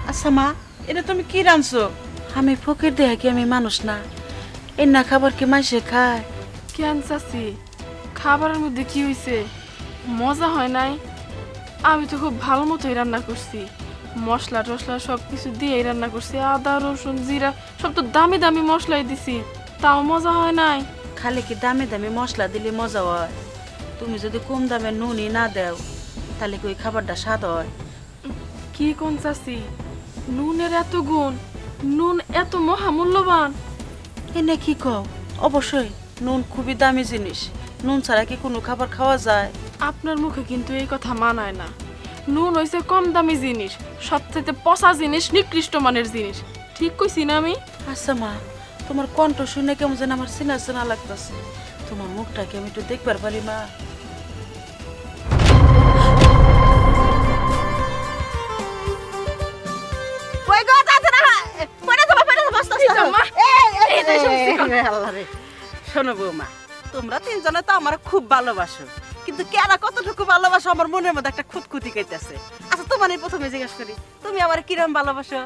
আচ্ছা মা, এটা তুমি কি রাঁধছো? আমি ফকির দেয়া কি আমি মানুষ না? এই না খাবার কি মাসে খায়? কেন চাচি, খাবারের মধ্যে কি হয়েছে? মজা হয় নাই? আমি তো খুব ভালো মতোই রান্না করছি, মশলা টশলা সব কিছু দিয়েই রান্না করছি, আদা রসুন জিরা সব তো দামি দামি মশলাই দিছি, তাও মজা হয় নাই? খালি কি দামি দামি মশলা দিলে মজা হয়? তুমি যদি কম দামে নুনই না দাও তাহলে কি ওই খাবারটা স্বাদ হয়? কি কোন চাচি, নুনের এত গুণ, নুন এত মহামূল্যবান? এনে কি কও? অবশ্যই নুন খুবই দামি জিনিস। নুন ছাড়া কি কোনো খাবার খাওয়া যায়? আপনার মুখে কিন্তু এই কথা মানায় না। নুন হইছে কম দামি জিনিস, সবথেকে পচা জিনিস, নিকৃষ্ট মানের জিনিস। ঠিক কইছি না আমি? আচ্ছা মা, তোমার কণ্ঠ শুনে কেমন যেন আমার চেনা চেনা লাগতেছে। তোমার মুখটা কি আমি একটু দেখবার পারি মা? শোনো বৌমা, তোমরা তিনজনে তো আমার খুব ভালোবাসো, কিন্তু কেনা কতটুকু ভালোবাসো আমার মনের মধ্যে একটা খুঁতখুঁতি কাইতেছে। আচ্ছা তোমার প্রথমে জিজ্ঞেস করি, তুমি আমার কিরম ভালোবাসো?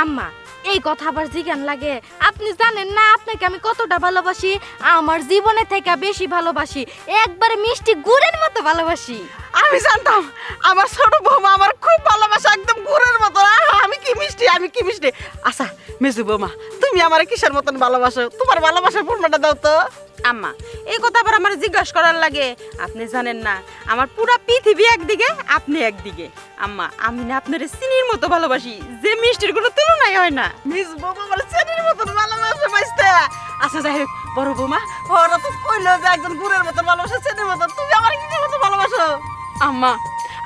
আম্মা, এই কথা আবার জিজ্ঞান লাগে? আপনি জানেন না আপনাকে আমি কতটা ভালোবাসি? আমার জীবনে থেকে বেশি ভালোবাসি, একবারে মিষ্টি গুড়ের মতো ভালোবাসি। আমি জানতাম আমার ছোট বৌমা আমার খুব ভালোবাসা, একদম গুড়ের মতো। আমি কি মিষ্টি, আমি কি মিষ্টি। আচ্ছা মেজু বৌমা, তুমি আমার কিসের মতন ভালোবাসো? তোমার ভালোবাসার প্রমাণটা দাও তো। আম্মা, এই কথা আবার আমার জিজ্ঞাসা করার লাগে? আপনি জানেন না আমার পুরা পৃথিবী একদিকে, আপনি একদিকে। আম্মা, আমি না আপনার চিনির মতো ভালোবাসি, যে মিষ্টির কোনো তুলনাই হয় না। মিস বৌমা আমার চেনির মতন ভালোবাসে বাইস্তে। আচ্ছা যাই হোক, বড় বৌমা ওরা তো কইলো যে একজন গুড়ের মতন ভালোবাসে, চেনির মতন। তুমি আমার কিসের মতো ভালোবাসো? আম্মা,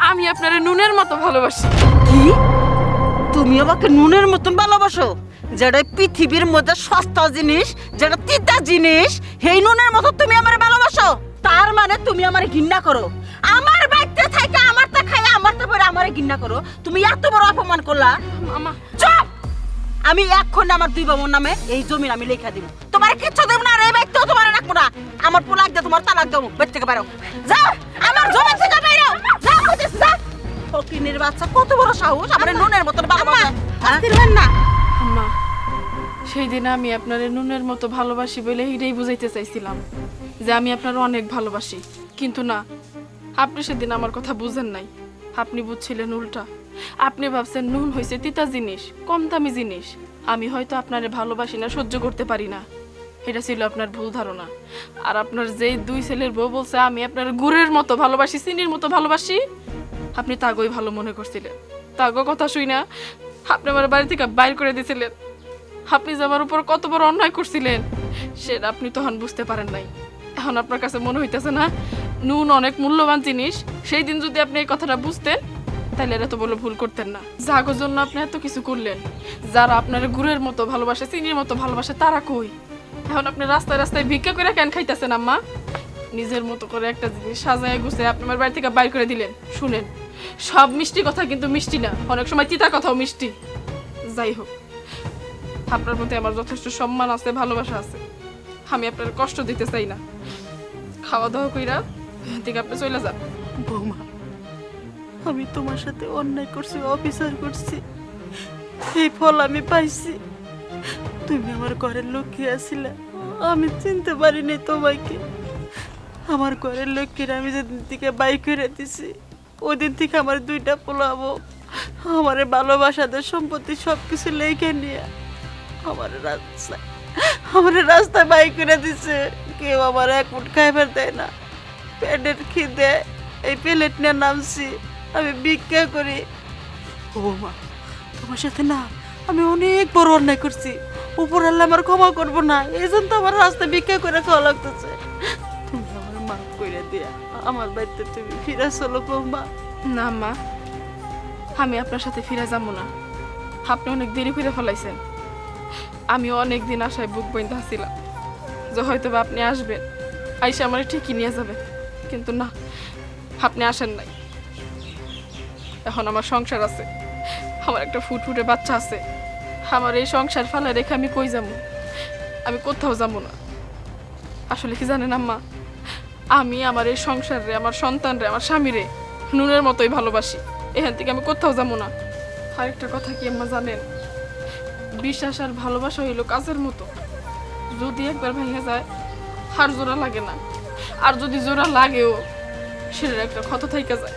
আমি আপনারে নুনের মতো ভালোবাসি। কি? তুমি আমাকে নুনের মতন ভালোবাসো? যেটা পৃথিবীর মধ্যে সস্তা জিনিস, যেটা তিতা জিনিস, সেই নুনের মতো তুমি আমার ভালোবাসো? তার মানে তুমি আমার ঘৃণা করো? আমার বাড়িতে থাকে আমার তা খাই, আমার তো পরে আমার ঘৃণা করো? তুমি এত বড় অপমান করলা? আম্মা, চুপ! আমি এখন আমার দুই বাবুর নামে এই জমির আমি লেখা দিব। তোমার কিচ্ছু দেব না, আর এই বাইকটাও তোমার রাখবো না। আমার পোলাক দিয়ে তোমার তালাক দেবো। বের থেকে বেরো, যাও আমার জমি থেকে বেরো, যাও কইতেছি, যা। ফকিনের বাচ্চা, কত বড় সাহস আমার নুনের মতন ভালোবাসা! না আম্মা, সেই দিন আমি আপনারে নুনের মতো ভালোবাসি বলে এটাই বুঝাইতে চাইছিলাম যে আমি আপনার অনেক ভালোবাসি, কিন্তু না, আপনি সেদিন আমার কথা বুঝেন নাই। আপনি বুঝছিলেন উল্টা। আপনি ভাবছেন নুন হইছে তিতা জিনিস, কম দামি জিনিস। আমি হয়তো আপনারে ভালোবাসি না, সহ্য করতে পারি না, এটা ছিল আপনার ভুল ধারণা। আর আপনার যেই দুই ছেলের বউ বলছে আমি আপনার গুড়ের মতো ভালোবাসি, চিনির মতো ভালোবাসি, আপনি তাগোই ভালো মনে করছিলেন। তাগো কথা শুই না আপনি আমার বাড়ি থেকে বাইর করে দিয়েছিলেন। আপনি যে আমার উপর কত বড় অন্যায় করছিলেন সেটা আপনি তখন বুঝতে পারেন নাই। এখন আপনার কাছে মনে হইতেছে না নুন অনেক মূল্যবান জিনিস? সেই দিন যদি আপনি এই কথাটা বুঝতেন তাহলে এত বলে ভুল করতেন না। যাগোর জন্য আপনি এত কিছু করলেন, যারা আপনার গুড়ের মতো ভালোবাসে, চিনির মতো ভালোবাসে, তারা কই? এখন আপনি রাস্তায় রাস্তায় ভিক্ষা করে কেন খাইতেছেন আম্মা? নিজের মতো করে একটা জিনিস সাজায় গুছে আপনি আমার বাড়ি থেকে বাইর করে দিলেন। শুনেন, সব মিষ্টি কথা কিন্তু মিষ্টি না, অনেক সময় তিতা কথাও মিষ্টি। যাই হোক, আপনার প্রতি আমার যথেষ্ট সম্মান আছে, ভালোবাসা আছে, আমি আপনার কষ্ট দিতে চাই না। খাওয়া দাওয়া কইরা এখান থেকে আপনি চলে যান। বৌমা, আমি তোমার সাথে অন্যায় করছি, অবিচার করছি, এই ফল আমি পাইছি। তুমি আমার ঘরের লক্ষ্মী আছিলে, আমি চিনতে পারিনি তোমাকে। আমার ঘরের লক্ষ্মীর আমি যেদিন থেকে বাই করে দিছি, ওই দিন থেকে আমার দুইটা পোলাবো আমার ভালোবাসাদের সম্পত্তি সবকিছু লেখে নিয়ে আমার রাস্তায় বাই করে দিছে। কেউ আমার এক মুঠ খাইবার দেয় না, পেটের খিদে এই প্লেট নিয়ে নামছি, আমি ভিক্ষা করি। ও মা, তোমার সাথে না আমি অনেক বড় অন্যায় করছি, উপর আল্লাহ আমার ক্ষমা করবো না, এই জন্য তো আমার রাস্তায় ভিক্ষা করে খাওয়া লাগতেছে। তুমি আমার মাফ করে দিয়া আমার বাড়িতে তুমি ফিরে চলো বৌমা। না মা, আমি আপনার সাথে ফিরে যাবো না। আপনি অনেক দেরি করে ফেলাইছেন। আমি অনেক দিন আশায় বুক বইতে আসছিলাম যে হয়তো বা আপনি আসবেন, আইসা আমার ঠিকই নিয়ে যাবেন, কিন্তু না, আপনি আসেন নাই। এখন আমার সংসার আছে, আমার একটা ফুটফুটে বাচ্চা আছে, আমার এই সংসার ফালা রেখে আমি কই যাবো? আমি কোথাও যাবো না। আসলে কি জানেন আম্মা, আমি আমার এই সংসারে, আমার সন্তানরে, আমার স্বামীরে নুনের মতোই ভালোবাসি, এখান থেকে আমি কোথাও যাবো না। আরেকটা কথা কি আম্মা জানেন, বিশ্বাস আর ভালোবাসা হইলো কাজের মতো, যদি একবার ভেঙে যায় আর জোড়া লাগে না, আর যদি জোড়া লাগেও সেটার একটা ক্ষত থাইকা যায়।